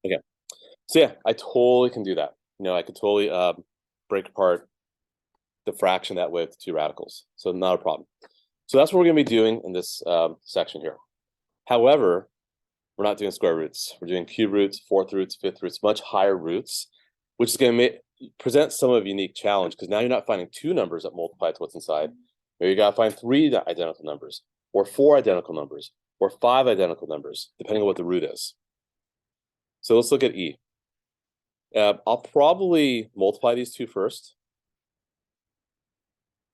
Okay. So yeah, I totally can do that. I could totally break apart the fraction that way with two radicals. So not a problem. So that's what we're going to be doing in this section here. However, we're not doing square roots. We're doing cube roots, fourth roots, fifth roots, much higher roots, which is going to present some of a unique challenge because now you're not finding two numbers that multiply to what's inside. Maybe you got to find three identical numbers, or four identical numbers, or five identical numbers, depending on what the root is. So let's look at E. I'll probably multiply these two first.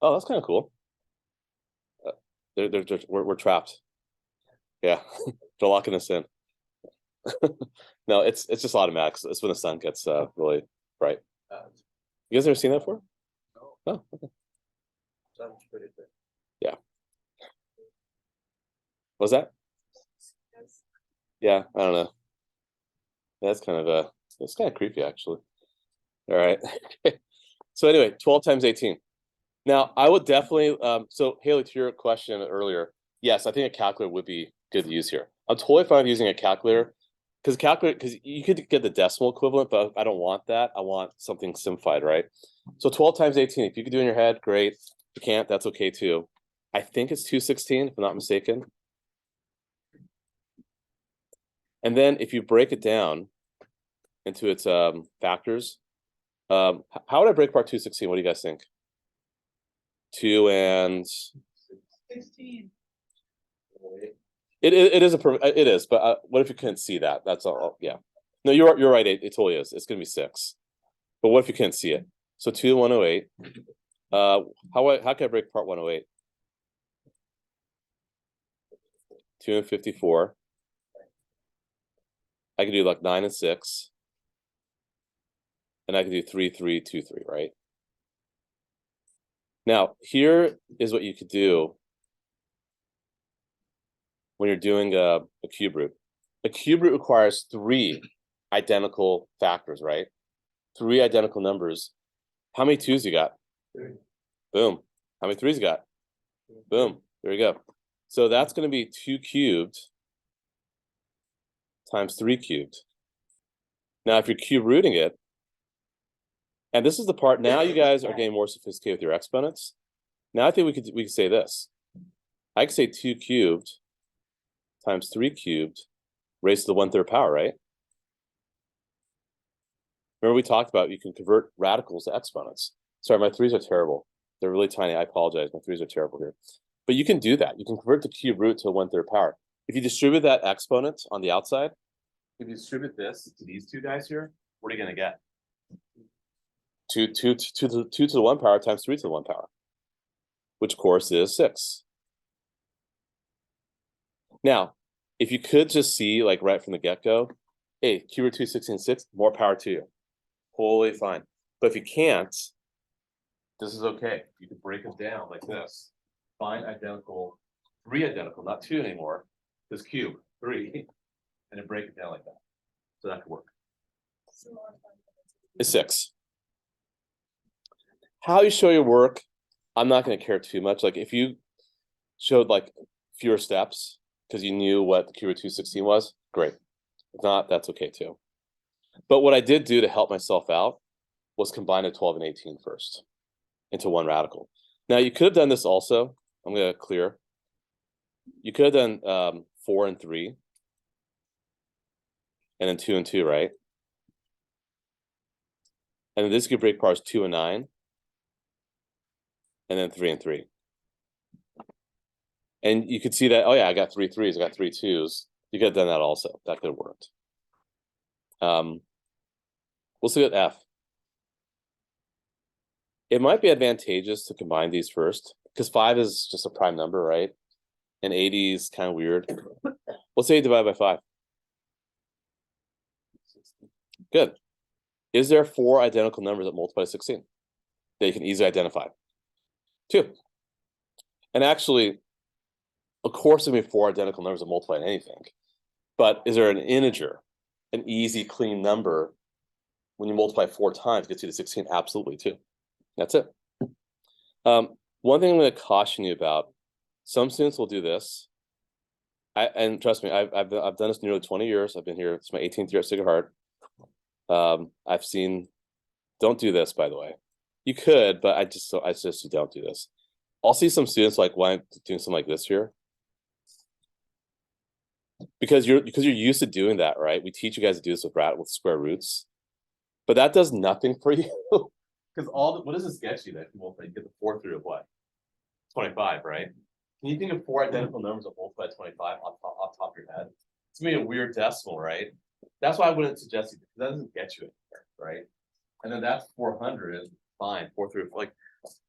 Oh, that's kind of cool. We're trapped. Yeah, they're locking us in. No, it's just automatic. It's when the sun gets really bright. You guys ever seen that before? No. Oh, okay. Yeah. What's that? Yeah, I don't know. That's kind of it's kind of creepy actually. All right. So anyway, 12 times 18. Now I would definitely so Haley, to your question earlier, yes, I think a calculator would be good to use here. I'm totally fine with using a calculator because you could get the decimal equivalent, but I don't want that. I want something simplified, right? So 12 times 18, if you could do it in your head, great. If you can't, that's okay too. I think it's 216, if I'm not mistaken. And then if you break it down into its factors, how would I break apart 216? What do you guys think? 2 and 16. It is, but what if you couldn't see that? That's all. Yeah. No, you're right. It totally is. It's gonna be 6. But what if you can't see it? So 2 and 108. How can I break apart 108? 2 and 54. I could do like 9 and 6. And I could do 3, 3, 2, 3, right? Now, here is what you could do when you're doing a cube root. A cube root requires 3 identical factors, right? 3 identical numbers. How many 2s you got? 3. Boom. How many 3s you got? Boom. There you go. So that's going to be 2 cubed times 3 cubed. Now, if you're cube rooting it, and this is the part, now you guys are getting more sophisticated with your exponents. Now I think we could say this. I could say 2 cubed times 3 cubed raised to the 1/3 power, right? Remember we talked about you can convert radicals to exponents. Sorry, my 3s are terrible. They're really tiny. I apologize. My 3s are terrible here. But you can do that. You can convert the cube root to a 1/3 power. If you distribute that exponent on the outside, if you distribute this to these two guys here, what are you going to get? 2 to the 1 power times 3 to the 1 power, which of course is 6. Now, if you could just see like right from the get-go, hey, cube root 216 6, more power to you. Totally fine. But if you can't, this is okay. You can break them down like this. Find identical, 3 identical, not 2 anymore. This cube, 3, and then break it down like that. So that could work. It's 6. How you show your work, I'm not going to care too much. Like if you showed like fewer steps because you knew what the cube root 216 was, great. If not, that's okay too. But what I did do to help myself out was combine a 12 and 18 first into one radical. Now you could have done this also. I'm going to clear. You could have done 4 and 3, and then 2 and 2, right? And then this could break apart as 2 and 9, and then 3 and 3. And you could see that, oh yeah, I got 3 3s, I got 3 2s. You could have done that also. That could have worked. We'll see at F. It might be advantageous to combine these first, because 5 is just a prime number, right? And 80 is kind of weird. Let's say you divide by 5. Good. Is there 4 identical numbers that multiply 16 that you can easily identify? 2. And actually, of course, there may be 4 identical numbers that multiply anything. But is there an integer, an easy, clean number, when you multiply 4 times, gets you to 16? Absolutely, 2. That's it. One thing I'm going to caution you about, some students will do this. And trust me, I've done this nearly 20 years. I've been here. It's my 18th year at Sacred Heart. I've seen. Don't do this, by the way. You could, but I just you don't do this. I'll see some students like, why I'm doing something like this here, because you're used to doing that, right? We teach you guys to do this with square roots, but that does nothing for you. Because what does this get you? That you multiply, you get the 4th root of what? 25, right? Can you think of 4 identical numbers that multiply 25 off top of your head? It's gonna be a weird decimal, right? That's why I wouldn't suggest it, because that doesn't get you anywhere, right? And then that's 400, fine, 4 through like,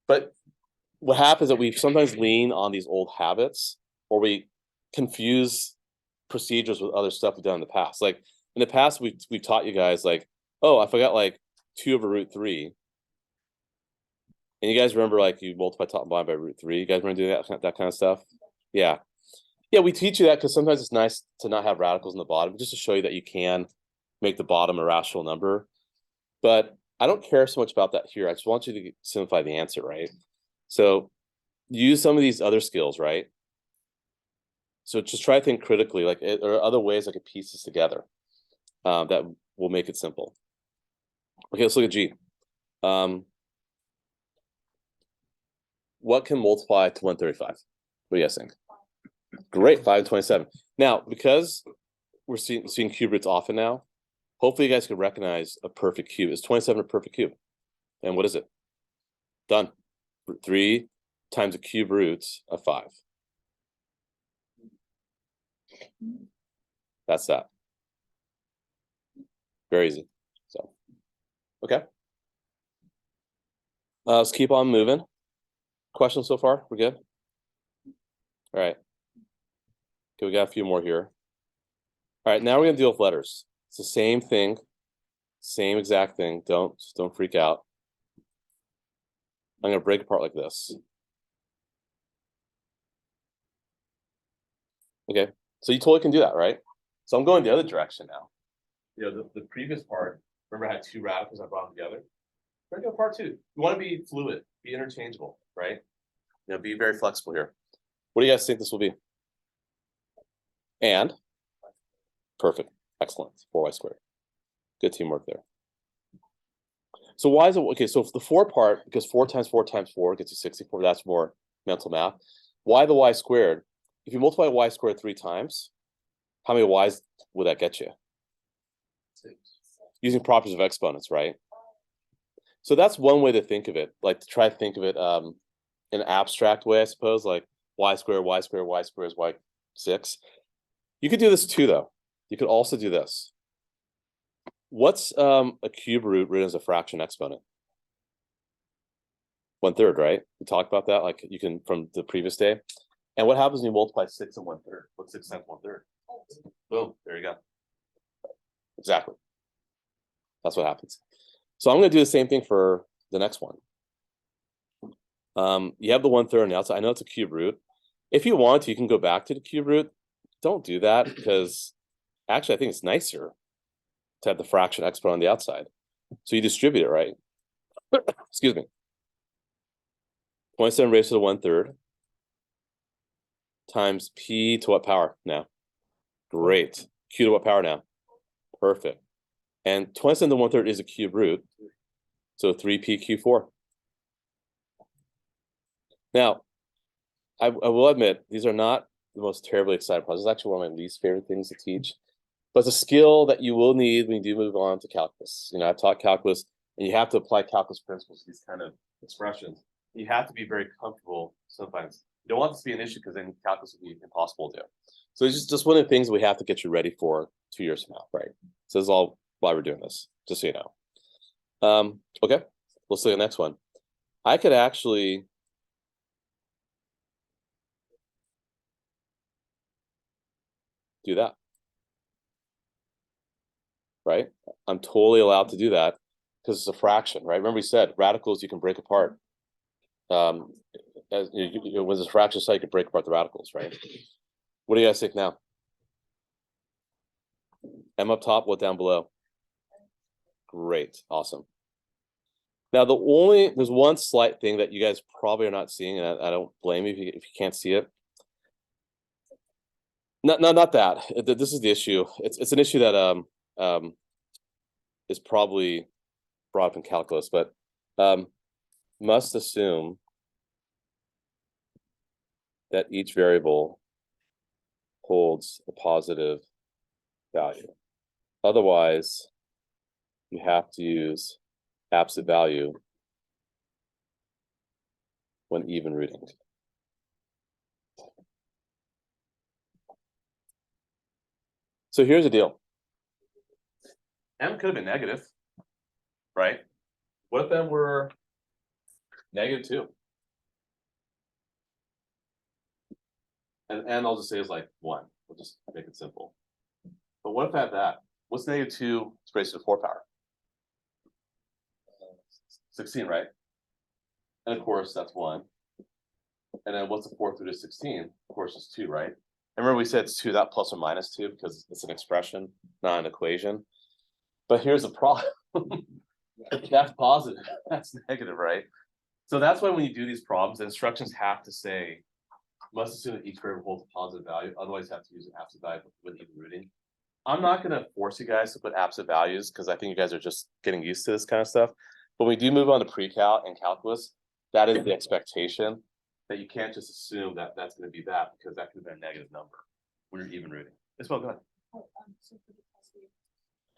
but what happens is that we sometimes lean on these old habits, or we confuse procedures with other stuff we've done in the past. Like in the past, we've taught you guys like, oh, I forgot like 2 over root 3. And you guys remember like you multiply top and bottom by root 3. You guys remember doing that kind of stuff? Yeah. Yeah, we teach you that because sometimes it's nice to not have radicals in the bottom, just to show you that you can make the bottom a rational number. But I don't care so much about that here. I just want you to simplify the answer, right? So use some of these other skills, right? So just try to think critically, like there are other ways I could piece this together that will make it simple. Okay, let's look at G. What can multiply to 135? What do you guys think? Great, 527. Now, because we're seeing cube roots often now, hopefully you guys can recognize a perfect cube. Is 27 a perfect cube? And what is it? Done. 3 times the cube roots of 5. That's that. Very easy. So, okay. Let's keep on moving. Questions so far? We're good? All right. Okay, we got a few more here. All right, now we're gonna deal with letters. It's the same thing, same exact thing. Don't freak out. I'm gonna break apart like this. Okay, so you totally can do that, right? So I'm going the other direction now. You know, the previous part, remember I had 2 radicals, I brought them together. We're gonna go part 2. You want to be fluid, be interchangeable, right? You know, be very flexible here. What do you guys think this will be? And perfect, excellent, 4y squared. Good teamwork there. So why is it okay? So for the 4 part, because 4 times 4 times 4 gets you 64. That's more mental math. Why the y squared? If you multiply y squared 3 times, how many y's would that get you? 6. Using properties of exponents, right? So that's one way to think of it. Like to try to think of it in an abstract way, I suppose. Like y squared, y squared, y squared is y6. You could do this too, though. You could also do this. What's a cube root written as a fraction exponent? 1/3, right? We talked about that, like you can from the previous day. And what happens when you multiply 6 and 1/3? What's 6 times 1/3? Boom, there you go. Exactly. That's what happens. So I'm going to do the same thing for the next one. You have the 1/3 on the outside. I know it's a cube root. If you want to, you can go back to the cube root. Don't do that because actually I think it's nicer to have the fraction exponent on the outside. So you distribute it, right? Excuse me. 27 raised to the 1/3 times p to what power now? Great. Q to what power now? Perfect. And 27 to 1/3 is a cube root. So 3pq4. Now, I will admit, these are not the most terribly exciting projects. It's actually one of my least favorite things to teach. But it's a skill that you will need when you do move on to calculus. You know, I've taught calculus, and you have to apply calculus principles to these kind of expressions. You have to be very comfortable sometimes. You don't want this to be an issue because then calculus would be impossible to do. So it's just one of the things we have to get you ready for 2 years from now, right? So this is all why we're doing this, just so you know. Okay, let's look at the next one. I could actually do that, right? I'm totally allowed to do that because it's a fraction, right? Remember we said radicals you can break apart. As when it's a fraction, so you can break apart the radicals, right? What do you guys think now? M up top, what down below? Great, awesome. Now there's one slight thing that you guys probably are not seeing, and I don't blame you if you can't see it. Not that. This is the issue. It's an issue that is probably brought up in calculus, but must assume that each variable holds a positive value. Otherwise, you have to use absolute value when even rooting. So here's the deal. M could have been negative, right? What if M were -2? And N I'll just say is like 1. We'll just make it simple. But what if I have that? What's -2 raised to the 4th power? 16, right? And of course, that's 1. And then what's the 4th root of 16? Of course, it's 2, right? And remember we said it's 2, that plus or minus 2, because it's an expression, not an equation. But here's the problem. That's positive. That's negative, right? So that's why when you do these problems, the instructions have to say, must assume that each variable holds a positive value. Otherwise, you have to use an absolute value with even rooting. I'm not going to force you guys to put absolute values because I think you guys are just getting used to this kind of stuff. But when we do move on to pre-cal and calculus, that is the expectation, that you can't just assume that that's going to be that, because that could have been a negative number when you're even rooting. It's well, go ahead.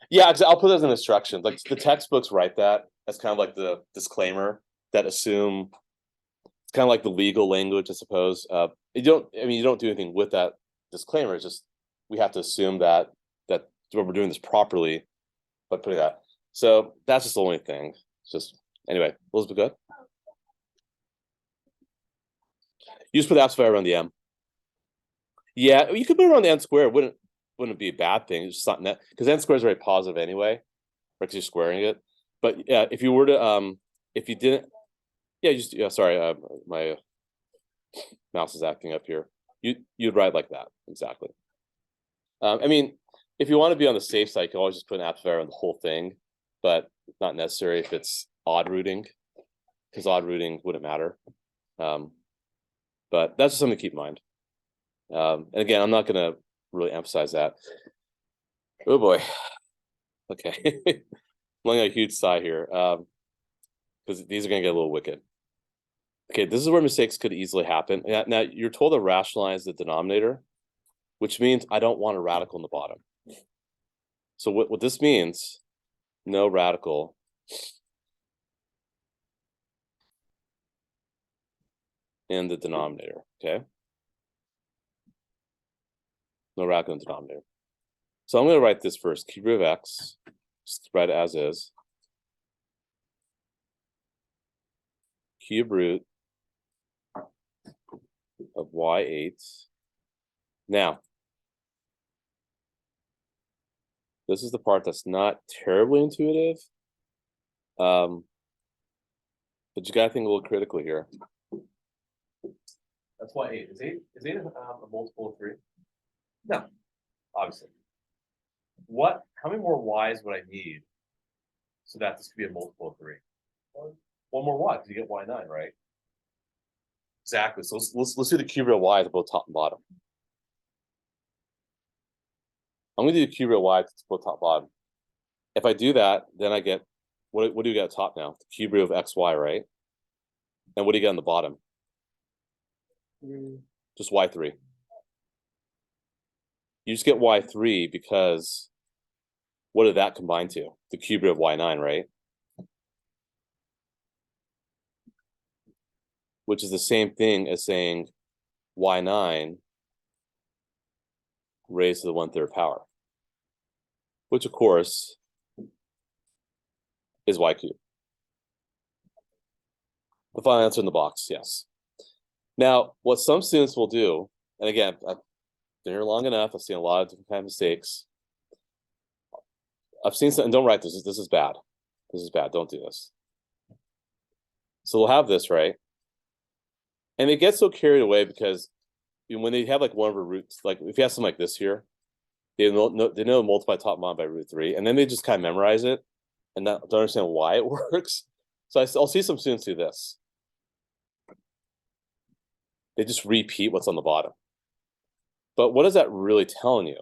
Yeah, I'll put those in instructions. Like the textbooks write that as kind of like the disclaimer that assume. It's kind of like the legal language, I suppose. You don't do anything with that disclaimer. It's just we have to assume that we're doing this properly by putting that. So that's just the only thing. It's just anyway. Elizabeth, good. You just put the absolute value around the M. Yeah, you could put it around the N squared. Wouldn't be a bad thing. It's just not net, because N squared is very positive anyway, right? Because you're squaring it. But yeah, if you were to if you didn't, yeah, sorry, my mouse is acting up here. You'd write like that exactly. I mean, if you want to be on the safe side, you can always just put an absolute value on the whole thing, but it's not necessary if it's odd rooting, because odd rooting wouldn't matter. But that's just something to keep in mind. And again, I'm not going to really emphasize that. Oh boy. Okay. I'm letting a huge sigh here, because these are going to get a little wicked. Okay, this is where mistakes could easily happen. Now you're told to rationalize the denominator, which means I don't want a radical in the bottom. So what this means, no radical in the denominator, okay? No radical in the denominator. So I'm going to write this first, cube root of x, just write it as is. Cube root of y8. Now, this is the part that's not terribly intuitive. But you got to think a little critically here. That's why 8. Is 8 a multiple of 3? No, obviously. How many more y's would I need so that this could be a multiple of 3? One more y, because you get y9, right? Exactly. So let's do the cube root of y at both top and bottom. I'm going to do the cube root of y to both top and bottom. If I do that, then I get, what do you get at top now? The cube root of xy, right? And what do you get on the bottom? Just y3. You just get y3 because what did that combine to? The cube root of y9, right? Which is the same thing as saying y9 raised to the 1/3 power, which of course is y cubed. The final answer in the box, yes. Now, what some students will do, and again, I've been here long enough, I've seen a lot of different kind of mistakes. I've seen some, and don't write this. This is bad. This is bad. Don't do this. So we'll have this, right? And they get so carried away because when they have like one of the roots, like if you have something like this here, they know multiply top and bottom by √3, and then they just kind of memorize it and don't understand why it works. So I'll see some students do this. They just repeat what's on the bottom. But what is that really telling you?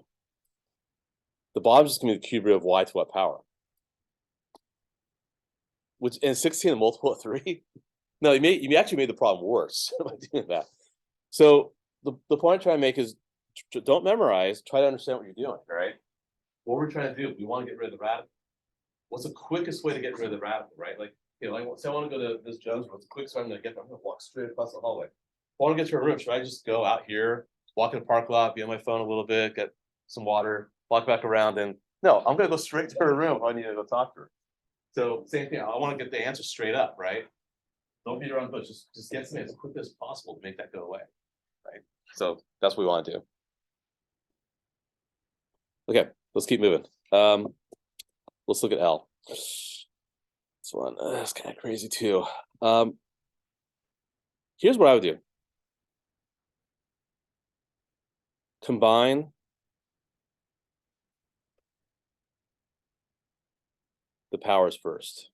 The bottom is just going to be the cube root of y to what power? Which and 16 a multiple of 3? No, you actually made the problem worse by doing that. So the point I'm trying to make is don't memorize, try to understand what you're doing, all right? What we're trying to do, we want to get rid of the radical. What's the quickest way to get rid of the radical, right? Like, you know, like say I want to go to this Jones, what's the quickest way I'm going to get there? I'm going to walk straight across the hallway. If I want to get to a room, should I just go out here, walk in the parking lot, be on my phone a little bit, get some water, walk back around, and no, I'm going to go straight to her room if I need to go talk to her. So same thing, I want to get the answer straight up, right? Don't beat around the bush, just get something as quickly as possible to make that go away, right? So that's what we want to do. Okay, let's keep moving. Let's look at L. This one is kind of crazy too. Here's what I would do. Combine the powers first.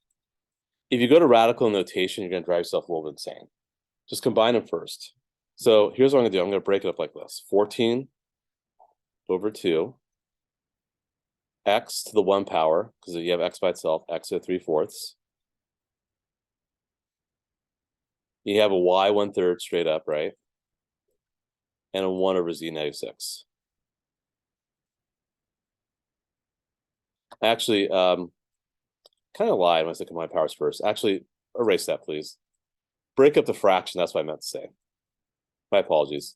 If you go to radical notation, you're going to drive yourself a little bit insane. Just combine them first. So here's what I'm going to do. I'm going to break it up like this. 14 over 2. X to the 1 power, because you have x by itself, x to the 3/4. You have a y 1/3 straight up, right? And a 1 over z negative 6. Actually, kind of lied when I said combine powers first. Actually, erase that, please. Break up the fraction. That's what I meant to say. My apologies.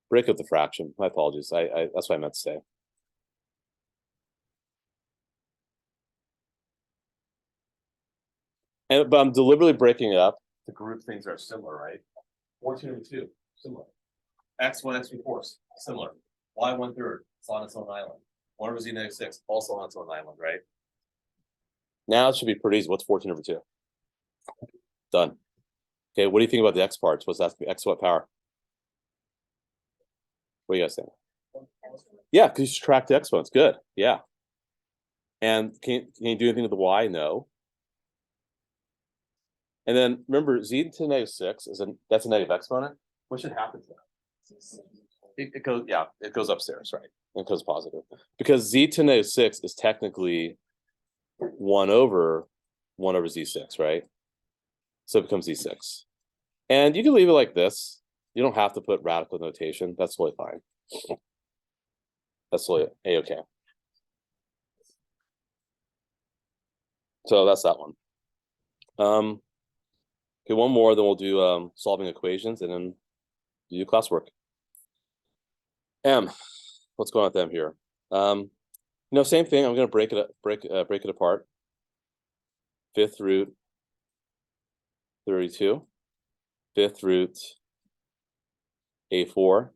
Break up the fraction. My apologies. That's what I meant to say. But I'm deliberately breaking it up to group things that are similar, right? 14 over 2, similar. X1, x3/4, similar. Y 1/3, it's on its own island. 1 over z negative 6, also on its own island, right? Now it should be pretty easy. What's 14 over 2? Done. Okay, what do you think about the x parts? What's that? X what power? What do you guys think? Yeah, because you subtract the exponents. Good. Yeah. And can you do anything with the y? No. And then remember, z to negative 6 that's a negative exponent. What should happen to that? It goes, yeah, it goes upstairs, right? It goes positive. Because z to negative 6 is technically 1 over z6, right? So it becomes z6. And you can leave it like this. You don't have to put radical notation. That's totally fine. That's totally a-okay. So that's that one. Okay, one more, then we'll do solving equations and then do classwork. M, what's going on with M here? Same thing. I'm going to break it apart. 5th root 32, 5th root A4,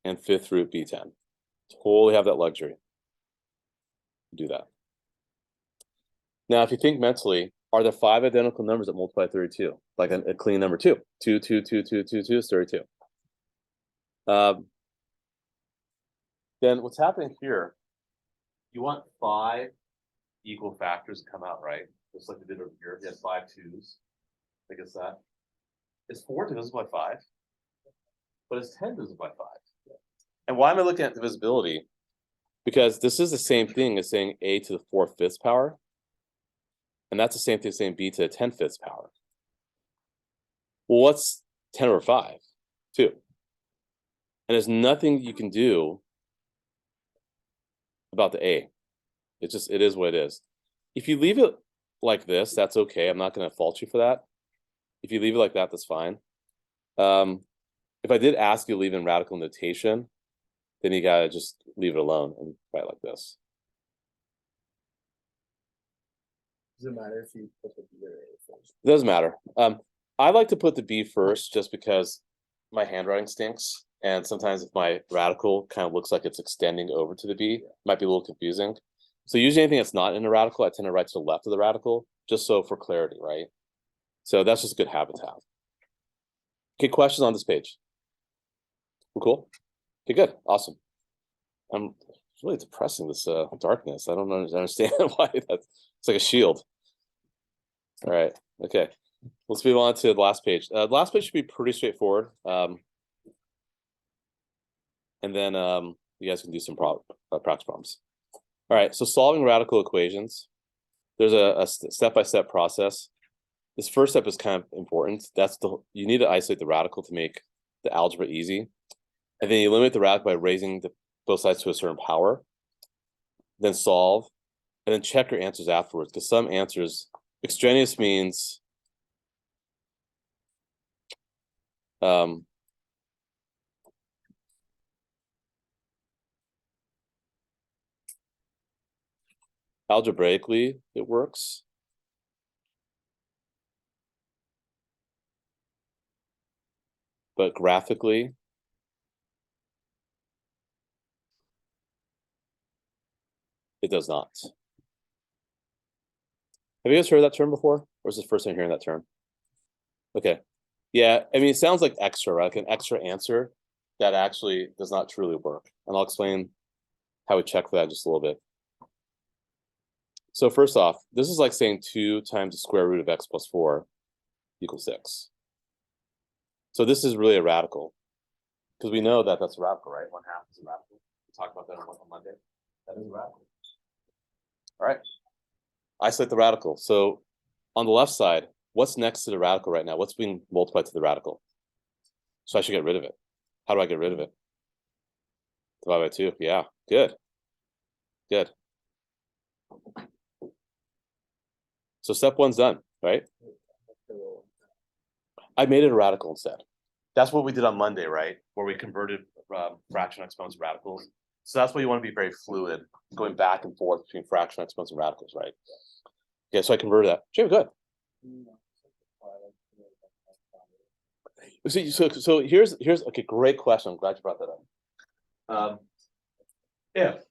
and 5th root B10. Totally have that luxury. Do that. Now, if you think mentally, are there 5 identical numbers that multiply 32? Like a clean number 2. 2, 2, 2, 2, 2, 2 is 32. Then what's happening here, you want 5 equal factors to come out, right? Just like we did over here. You have 5 2s. I guess that. Is 4 divisible by 5? But it's 10 divisible by 5. And why am I looking at divisibility? Because this is the same thing as saying a to the 4/5 power. And that's the same thing as saying b to the 10/5 power. Well, what's 10 over 5? 2. And there's nothing you can do about the a. It is what it is. If you leave it like this, that's okay. I'm not going to fault you for that. If you leave it like that, that's fine. If I did ask you to leave in radical notation, then you gotta just leave it alone and write like this. Does it matter if you put the B or A first? It doesn't matter. I like to put the B first just because my handwriting stinks. And sometimes if my radical kind of looks like it's extending over to the B, it might be a little confusing. So usually anything that's not in a radical, I tend to write to the left of the radical, just so for clarity, right? So that's just a good habit to have. Okay, questions on this page? We're cool? Okay, good. Awesome. It's really depressing, this darkness. I don't understand why that's it's like a shield. All right. Okay. Let's move on to the last page. The last page should be pretty straightforward. and then you guys can do some practice problems. All right, so solving radical equations. There's a step-by-step process. This first step is kind of important. You need to isolate the radical to make the algebra easy. And then you eliminate the radical by raising both sides to a certain power. Then solve, and then check your answers afterwards. Because some answers, extraneous means algebraically it works. But graphically, it does not. Have you guys heard that term before? Or is this the first time hearing that term? Okay. Yeah, I mean, it sounds like extra, right? Like an extra answer that actually does not truly work. And I'll explain how we check for that in just a little bit. So first off, this is like saying 2 times the square root of x plus 4 equals 6. So this is really a radical. Because we know that that's a radical, right? 1/2 is a radical. We talked about that on Monday. That is a radical. All right. Isolate the radical. So on the left side, what's next to the radical right now? What's being multiplied to the radical? So I should get rid of it. How do I get rid of it? Divide by 2. Yeah, good. Good. So step 1's done, right? I made it a radical instead. That's what we did on Monday, right? Where we converted fraction exponents to radicals. So that's why you want to be very fluid, going back and forth between fraction exponents and radicals, right? Okay, so I converted that. Jim, good. So here's okay, great question. I'm glad you brought that up. If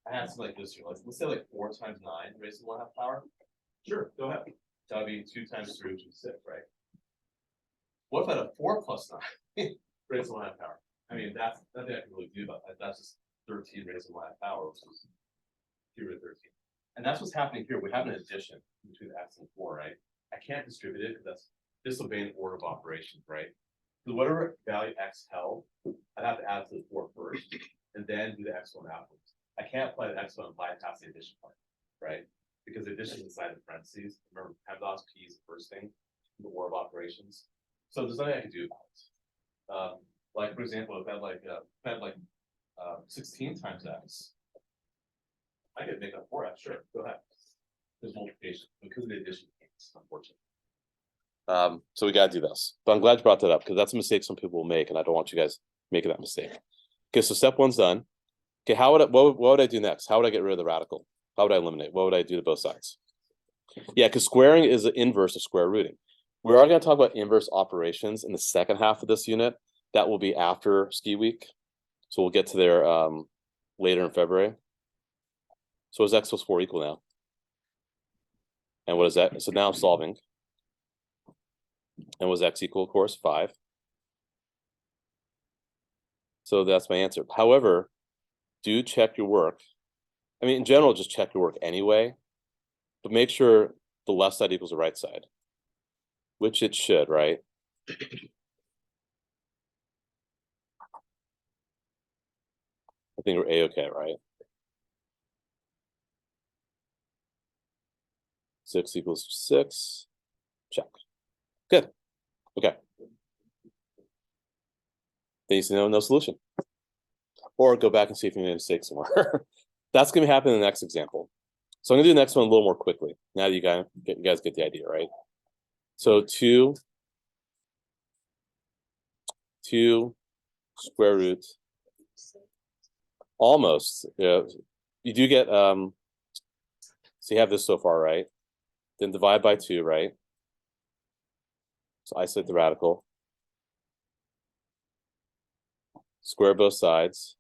I had something like this here, let's say like 4 times 9 raised to 1/2 power. Sure, go ahead. That would be 2 times 3, which is 6, right? What if I had a 4 plus 9 raised to 1/2 power? I mean, that's nothing I can really do about that. That's just 13 raised to 1/2 power, which is 2 to 13. And that's what's happening here. We have an addition between x and 4, right? I can't distribute it because that's disobeying the order of operations, right? So whatever value x held, I'd have to add to the 4 first, and then do the exponent afterwards. I can't apply the exponent and bypass the addition part, right? Because the addition is inside the parentheses. Remember, PEMDAS P is the first thing, the order of operations. So there's nothing I can do about it. Like for example, if I had like 16 times x, I could make up 4x. Sure, go ahead. There's multiplication because of the addition, unfortunately. So we gotta do this. But I'm glad you brought that up because that's a mistake some people will make, and I don't want you guys making that mistake. Okay, so step 1's done. Okay, what would I do next? How would I get rid of the radical? How would I eliminate? What would I do to both sides? Yeah, because squaring is the inverse of square rooting. We're already going to talk about inverse operations in the second half of this unit. That will be after ski week. So we'll get to there later in February. So is x plus 4 equal now? And what is that? So now I'm solving. And was x equal, of course, 5. So that's my answer. However, do check your work. I mean, in general, just check your work anyway. But make sure the left side equals the right side. Which it should, right? I think we're A-okay, right? 6 equals 6. Check. Good. Okay. Then you see no solution. Or go back and see if you made a mistake somewhere. That's going to happen in the next example. So I'm going to do the next one a little more quickly. Now that you guys get the idea, right? So 2 square root. Almost. Yeah. You do get, so you have this so far, right? Then divide by 2, right? So isolate the radical. Square both sides.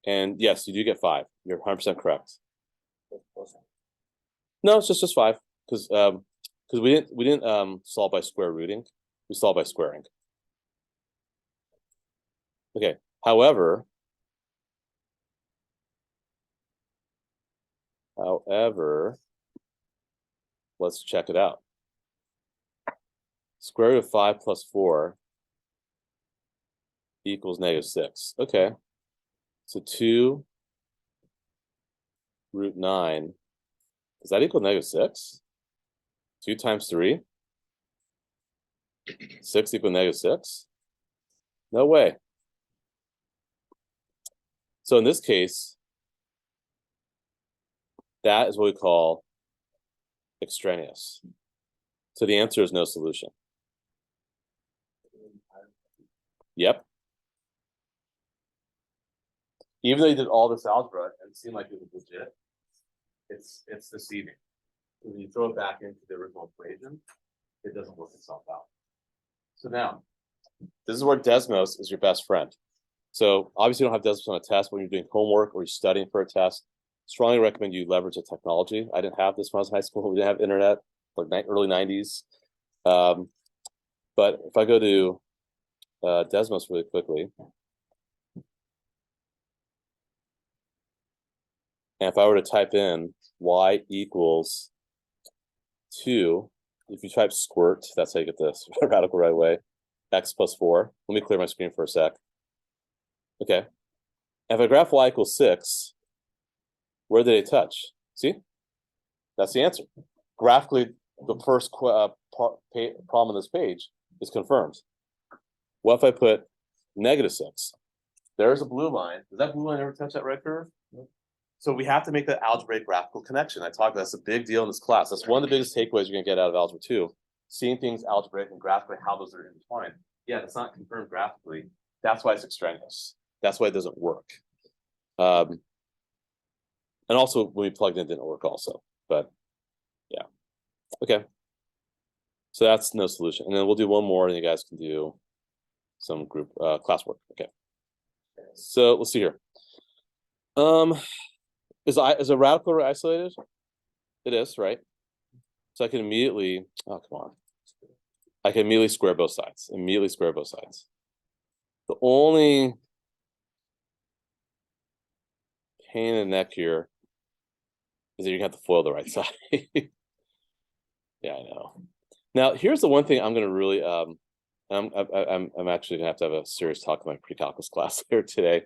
And yes, you do get 5. You're 100% correct. No, it's just 5 because we didn't solve by square rooting. We solved by squaring. Okay. However, let's check it out. Square root of 5 plus 4 equals -6. Okay. So 2 root 9. Does that equal -6? 2 times 3? 6 equal -6? No way. So in this case, that is what we call extraneous. So the answer is no solution. Yep. Even though you did all this algebra and it seemed like it was legit, it's deceiving. When you throw it back into the original equation, it doesn't work itself out. So now, this is where Desmos is your best friend. So obviously you don't have Desmos on a test when you're doing homework or you're studying for a test. Strongly recommend you leverage the technology. I didn't have this when I was in high school. We didn't have internet, like early 90s. But if I go to Desmos really quickly, and if I were to type in y equals 2, if you type squirt, that's how you get this radical right away, x plus 4. Let me clear my screen for a sec. Okay. If I graph y equals 6, where did they touch? See? That's the answer. Graphically, the first problem on this page is confirmed. What if I put -6? There's a blue line. Does that blue line ever touch that red curve? Nope. So we have to make that algebraic graphical connection. I talked about that's a big deal in this class. That's one of the biggest takeaways you're gonna get out of algebra 2. Seeing things algebraic and graphically, how those are intertwined. Yeah, that's not confirmed graphically. That's why it's extraneous. That's why it doesn't work. And also when we plugged in, it didn't work also. But yeah. Okay. So that's no solution. And then we'll do one more and you guys can do some group classwork. Okay. So let's see here. Is a radical isolated? It is, right? So I can immediately, oh, come on. I can immediately square both sides. Immediately square both sides. The only pain in the neck here is that you have to foil the right side. Yeah, I know. Now, here's the one thing I'm going to really, I'm actually going to have a serious talk in my pre-calculus class here today.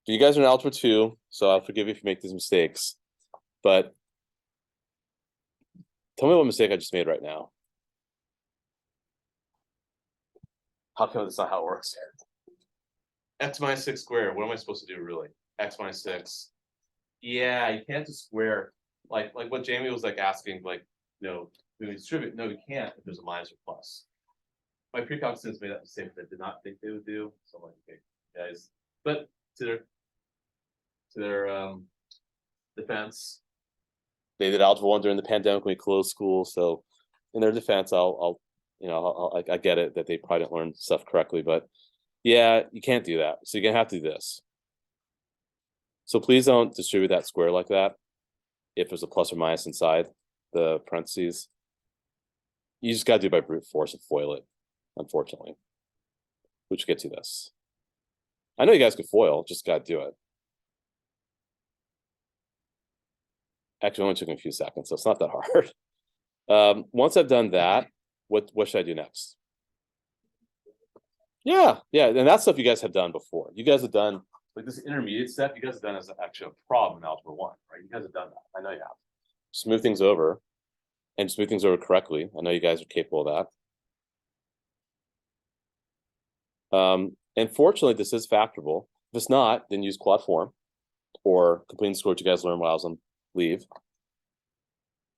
You guys are in algebra 2, so I'll forgive you if you make these mistakes. But tell me what mistake I just made right now. How come that's not how it works? X minus 6 squared. What am I supposed to do really? X minus 6. Yeah, you can't just square like what Jamie was like asking, like, do we distribute? No, you can't if there's a minus or plus. My pre-calculus students made that mistake that I did not think they would do. So I'm like, okay, guys. But to their defense, they did algebra 1 during the pandemic when we closed school. So in their defense, I get it that they probably didn't learn stuff correctly, but yeah, you can't do that. So you're gonna have to do this. So please don't distribute that square like that. If there's a plus or minus inside the parentheses, you just gotta do it by brute force and foil it, unfortunately. Which gets you this. I know you guys could foil, just gotta do it. Actually, it only took me a few seconds, so it's not that hard. Once I've done that, what should I do next? Yeah, and that stuff you guys have done before. You guys have done like this intermediate step. You guys have done as actually a problem in algebra 1, right? You guys have done that. I know you have. Smooth things over, and smooth things over correctly. I know you guys are capable of that. And fortunately, this is factorable. If it's not, then use quad form or complete score what you guys learned while I was on leave.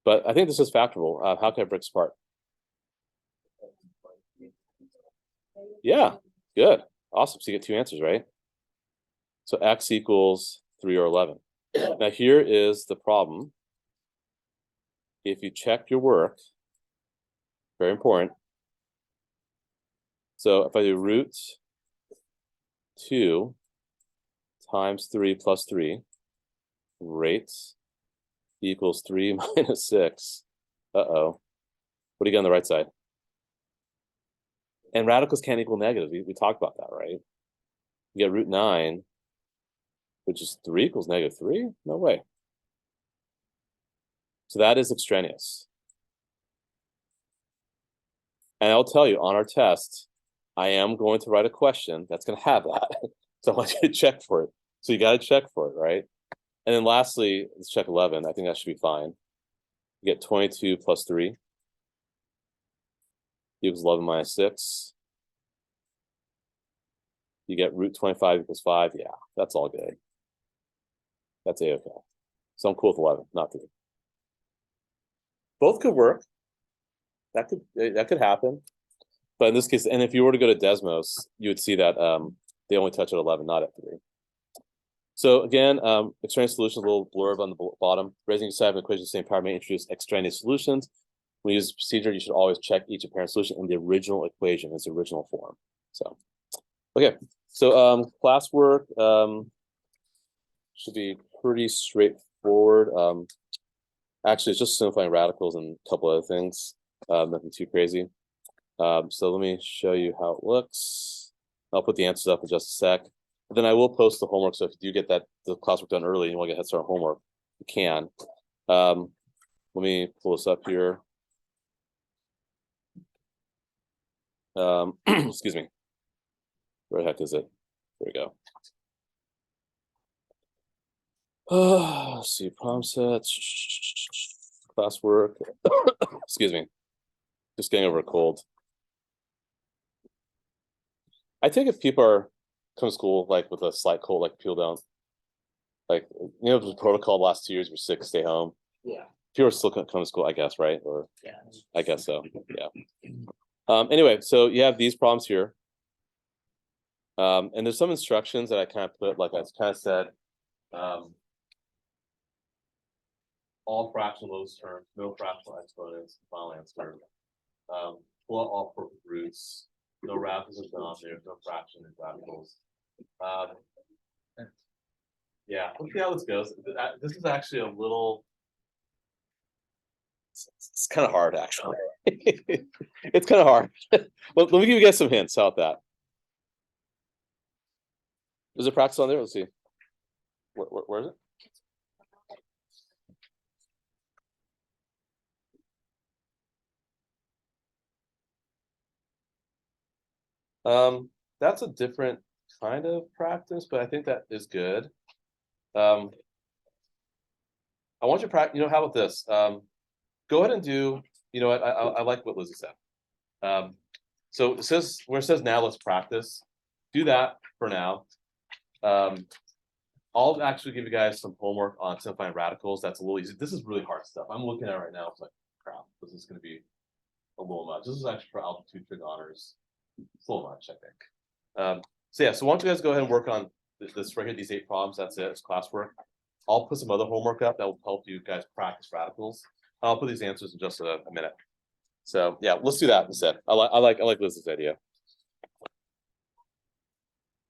But I think this is factorable. How can I break this apart? Yeah, good. Awesome. So you get 2 answers, right? So x equals 3 or 11. Now here is the problem. If you check your work, very important. So if I do root 2 times 3 plus 3, rate equals 3 minus 6. Uh-oh. What do you get on the right side? And radicals can't equal negative. We talked about that, right? You get root 9, which is 3 equals -3? No way. So that is extraneous. And I'll tell you on our test, I am going to write a question that's going to have that. So I want you to check for it. So you got to check for it, right? And then lastly, let's check 11. I think that should be fine. You get 22 plus 3 equals 11 minus 6. You get root 25 equals 5. Yeah, that's all good. That's a-okay. So I'm cool with 11, not 3. Both could work. That could happen. But in this case, and if you were to go to Desmos, you would see that they only touch at 11, not at 3. So again, extraneous solutions, a little blurb on the bottom. Raising your side of an equation of the same power may introduce extraneous solutions. When you use this procedure, you should always check each apparent solution in the original equation, its original form. So, okay. So classwork should be pretty straightforward. Actually, it's just simplifying radicals and a couple other things. Nothing too crazy. So let me show you how it looks. I'll put the answers up in just a sec. But then I will post the homework. So if you do get the classwork done early and you want to get head start on homework, you can. Let me pull this up here. Excuse me. Where the heck is it? There we go. Let's see, problem sets, classwork. Excuse me. Just getting over a cold. I think if people are come to school like with a slight cold, like people don't, like the protocol the last 2 years were sick, stay home. Yeah. People are still come to school, I guess, right? Or Yeah. I guess so. Yeah. Anyway, so you have these problems here. And there's some instructions that I kind of put, like I kind of said, all fractional lowest terms, no fractional exponents, final answer. Pull out all perfect roots, no radicals or denominators, no fraction and radicals. Yeah, let's see how this goes. This is actually a little. It's kind of hard, actually. It's kind of hard. Let me give you guys some hints about that. Is there practice on there? Let's see. Where is it? That's a different kind of practice, but I think that is good. I want you to practice. How about this? Go ahead and do. What I like what Lizzie said. So it says where it says now let's practice. Do that for now. I'll actually give you guys some homework on simplifying radicals. That's a little easy. This is really hard stuff. I'm looking at it right now. It's like, crap, this is going to be a little much. This is actually for altitude trig honors. It's a little much, I think. So yeah, so why don't you guys go ahead and work on this right here, these 8 problems. That's it. It's classwork. I'll put some other homework up that will help you guys practice radicals. I'll put these answers in just a minute. So yeah, let's do that instead. I like Liz's idea.